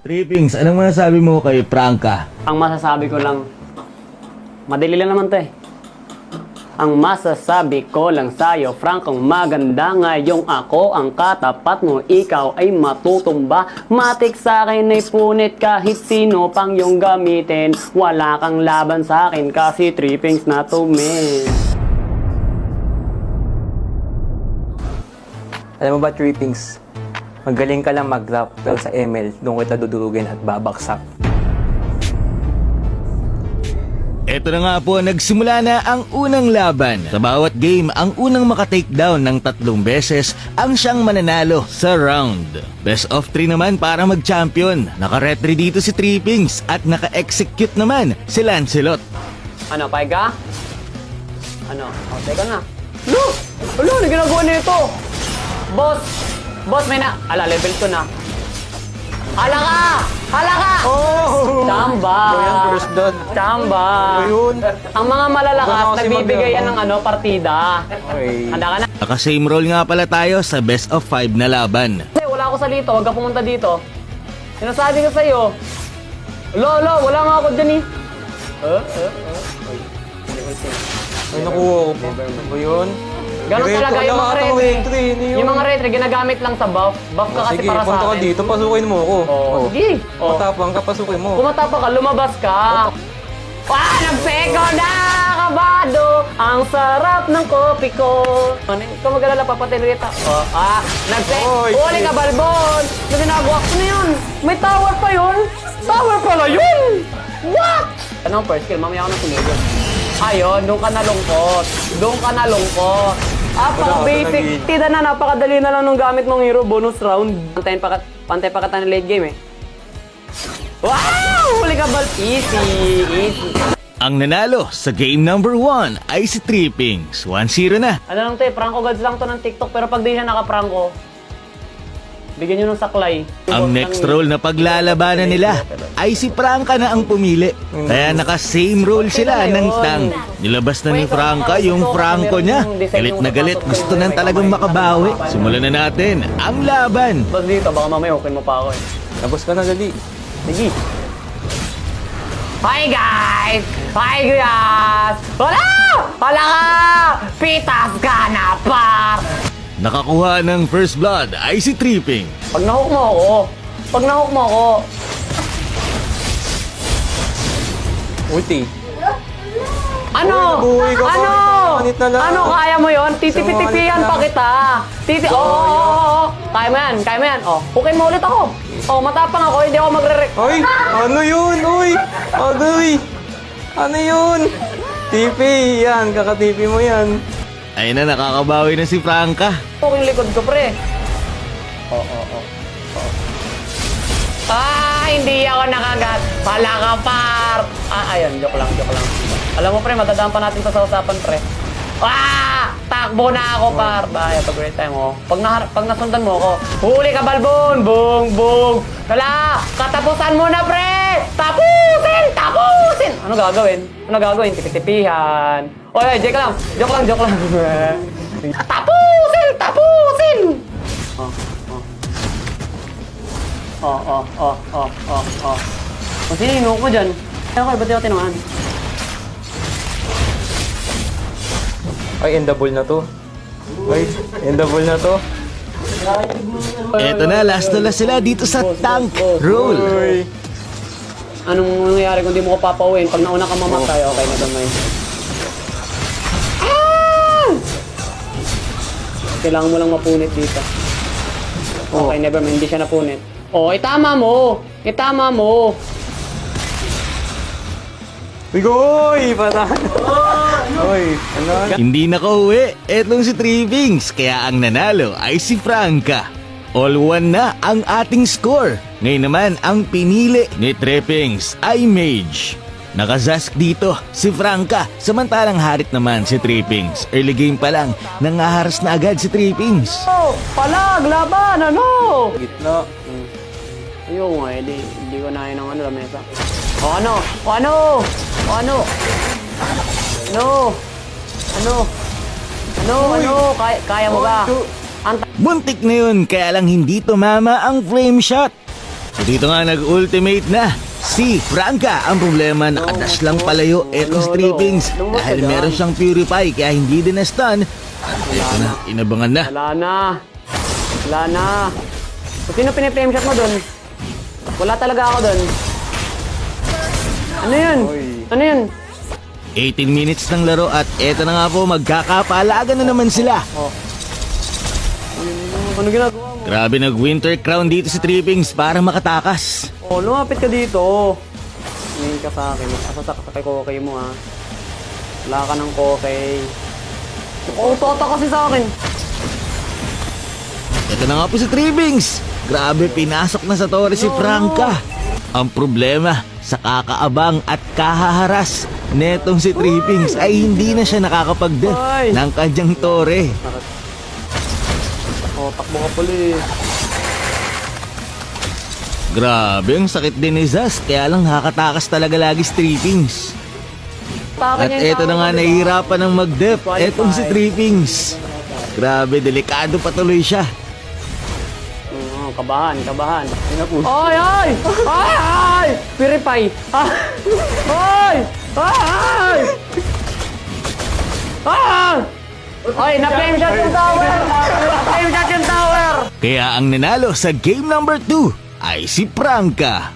Trippings, anong masasabi mo kay Franca? Ang masasabi ko lang, madali lang naman to eh. Ang masasabi ko lang sa'yo, Frankong maganda ngayong ako ang katapat mo, ikaw ay matutumba. Matik sa'kin ay punit kahit sino pang yung gamitin. Wala kang laban sa'kin kasi trippings na to, man. Alam mo ba, Trippings? Magaling ka lang mag-rap, pero sa ML, doon kita dudurugin at babaksak. Eto na nga po, nagsimula na ang unang laban. Sa bawat game, ang unang maka-takedown ng 3 beses ang siyang mananalo sa round. Best of 3 naman para mag-champion. Naka-retry dito si Trippings at naka-execute naman si Lancelot. Ano, pahiga? Ano? O, teka na. No! Ano, ano ginagawa nito? Boss! Boss, may na... Ala, level 2 na. Hala ka! Hala ka! Oh! Chamba! Yan, first doon. Chamba! Ayun. Ang mga malalakas, Wala kasi nagbibigay yan mag- ng partida. Okay. Handa ka na? Naka-same role nga pala tayo sa best of 5 na laban. Kasi wala ako sa dito, huwag ka pumunta dito. Sinasabi ko sa'yo. Lolo, wala nga ako dyan eh. Ay, nakuha ko pa. Ano yun? Ganun talaga yung mga retry. Yung mga retry. retry, ginagamit lang sa buff. Buff ka kasi Sige, para sa punta ka akin. dito, pasukin mo ako. Oh, sige. Oh. Matapang ka, pasukin mo. Kumatapa ka, lumabas ka. Nagseko na, kabado. Ang sarap ng kopi ko. Ano, ikaw mag-alala, papatin Rita. Nagseko. Oy, Uli ka, balbon. Ano ginagawa ko na yun? May tower pa yun? Tower pala yun! What? Anong first skill? Mamaya ako na sumigil. Ayun, doon ka nalungkot. Doon ka nalungkot. Pang-basic. Tida na, napakadali na lang nung gamit mong hero. Bonus round. Pantay pa ka ng late game eh. Wow! Huli ka, bal. Easy. Easy. Ang nanalo sa game number 1 ay si Trippings. 1-0 na. Ano lang to eh, Franco Gods lang to ng TikTok. Pero pag di siya naka-Franco, bigyan nyo ng saklay. Ang next role na paglalabanan nila ay si Franca na ang pumili. Kaya naka-same role sila ng tank. Nilabas na ni Franca yung Franco niya. Galit na galit, gusto nang talagang makabawi. Simulan na natin ang laban. Bas dito, baka mamaya hukin mo pa ako eh. Tapos ka na, dali. Sige. Hi guys! Hi guys! Wala! Wala ka! Pitas ka na, par! Nakakuha ng first blood ay si Tripping. Pag nahook mo ako, Ulti. ano? nabuhay ka pa. Ano? Manit na lang. Ano, kaya mo yon? Titipitipihan Sumanit pa lang. kita. Oo. Kaya mo yan, kaya mo yan. Oh, hukin mo ulit ako. Oh, matapang ako, hindi ako magre-rek. Ay! Ano yun? Uy! Agoy! Ano yun? TP! Yan, kaka-TP mo yan. Ay na, nakakabawi na si Franca. Huking likod ko, pre. Hindi ako nakagat. Pala ka, par. Ayun, joke lang. Alam mo, pre, madadaan pa natin to sa usapan, pre. Takbo na ako, par. Bye, pag great time, oh. Pag nasundan mo ako, huli ka, balbon. Bong. Kala, katapusan mo na, pre. Tapusin. Ano gagawin? Tipitipihan. Oy, joke lang. Tapusin. Kung sino yung ko dyan? Ba't di ako tinamaan? Ay, endable na to. Ay, endable na to. Eto na, last na sila dito sa tank role. Uy. Anong nangyayari kung di mo ko papauwiin? Pag nauna ka mamatay, okay na gamay. Kailangan mo lang mapunit dito. Okay, never mind. Hindi siya napunit. Itama mo! Uy, patay. Uy, ano? Hindi nakauwi, etong si Trippings. Kaya ang nanalo ay si Franca. All one na ang ating score. Ngayon naman, ang pinili ni Trippings ay Mage. Nakazask dito si Franca, samantalang harit naman si Trippings. Early game pa lang, nangaharas na agad si Trippings. Palag! Laban! Ano? Gitna. Ayun nga, hindi ko na yun ang lamesa. Ano? Kaya mo ba? Buntik na yun, kaya lang hindi tumama ang flame shot. Dito nga nag-ultimate na si Franca. Ang problema, nakadash lang palayo etong si Trippings dahil meron siyang Purify kaya hindi din na-stun. At eto na, inabangan na. Wala na. Wala na. So, sino piniflame shot mo dun? Wala talaga ako dun. Ano yun? Ano yun? 18 minutes ng laro at eto na nga po, magkakapalagan na naman sila. Ano ginagawa mo? Grabe nag-winter crown dito si Trippings para makatakas. Oh, lumapit ka dito. Ngayon ka sa akin. Asasak sa kay Kokey mo ha. Wala ka ng Kokey. Oh, tota kasi sa akin. Ito na nga po si Trippings. Grabe, pinasok na sa torre si Franca. Ang problema, sa kakaabang at kahaharas netong si Trippings ay hindi na siya nakakapag-def Ay! ng kanyang torre. Oh, takbo ka puli. Grabe, ang sakit din ni Zaz, kaya lang nakakatakas talaga lagi si Trippings. At eto na nga, nahihirapan ng mag-def etong si Trippings. Grabe, delikado patuloy siya. Kabahan, kabahan. Ay, ay! Ay, ay! Purify! Ay! Ay! Ay! Ay, na-flame shot yung tower! Na-flame shot yung tower! Kaya ang nanalo sa game number 2 ay si Franca.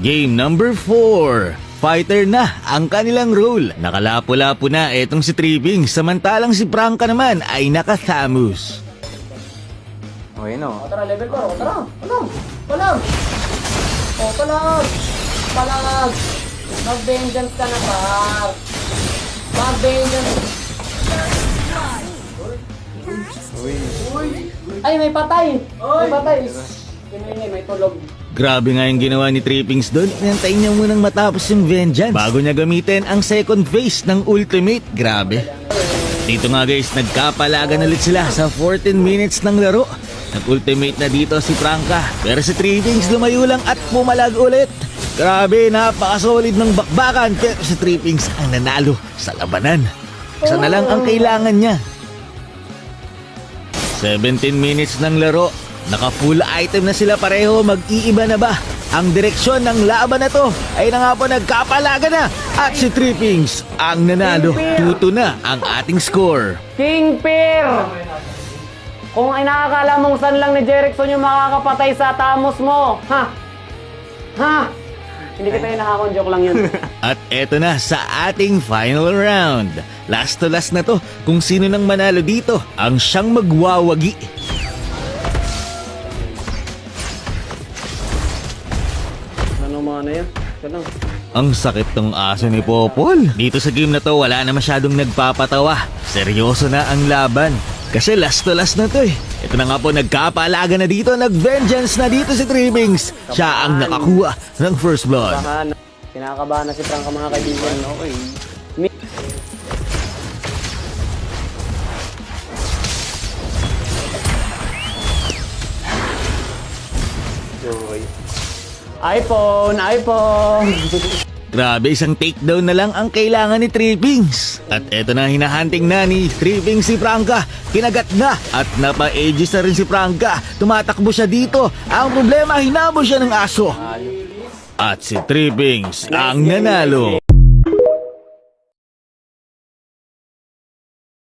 Game number 4, fighter na ang kanilang role. Nakalapo-lapo na etong si Trippings, samantalang si Franca naman ay naka-Thamus. Okay, no? Tara, level 4. Tara, palag! Palag! O, palag! Palag! Mag-vengeance ka na, par! Mag-vengeance! Ay, may patay! May patay! Kiningin, may tulog. Grabe nga yung ginawa ni Trippings doon. Inantayin niya munang matapos yung vengeance bago niya gamitin ang second phase ng ultimate. Grabe. Dito nga guys, nagkapalagan ulit sila sa 14 minutes ng laro. Nag-ultimate na dito si Franca, pero si Trippings lumayo lang at pumalag ulit. Grabe, napakasolid ng bakbakan, pero si Trippings ang nanalo sa labanan. Isa na lang ang kailangan niya. 17 minutes ng laro. Naka-full item na sila pareho. Mag-iiba na ba ang direksyon ng laban na to? Ay na nga po, nagkapalaga na. At si Trippings ang nanalo. 2-2 na ang ating score. King Pear! Kung ay nakakala mong san lang ni Jerickson yung makakapatay sa Thamus mo, ha? Ha? Hindi kita yung nakakon, joke lang yun. At eto na sa ating final round. Last to last na to. Kung sino nang manalo dito ang siyang magwawagi. Ano mga na yan? Ito lang. Ang sakit ng aso ni Popol. Dito sa game na to, wala na masyadong nagpapatawa. Seryoso na ang laban. Kasi last to last na to eh. Ito na nga po, nagkapalaga na dito, nag-vengeance na dito si Trippings. Siya ang nakakuha ng first blood. Kinakabahan na si Franca mga kaibigan. Okay. iPhone! iPhone! Grabe, isang takedown na lang ang kailangan ni Trippings. At eto na, hinahunting na ni Trippings si Franca. Kinagat na at napa-aegis na rin si Franca. Tumatakbo siya dito. Ang problema, hinabol siya ng aso. At si Trippings ang nanalo.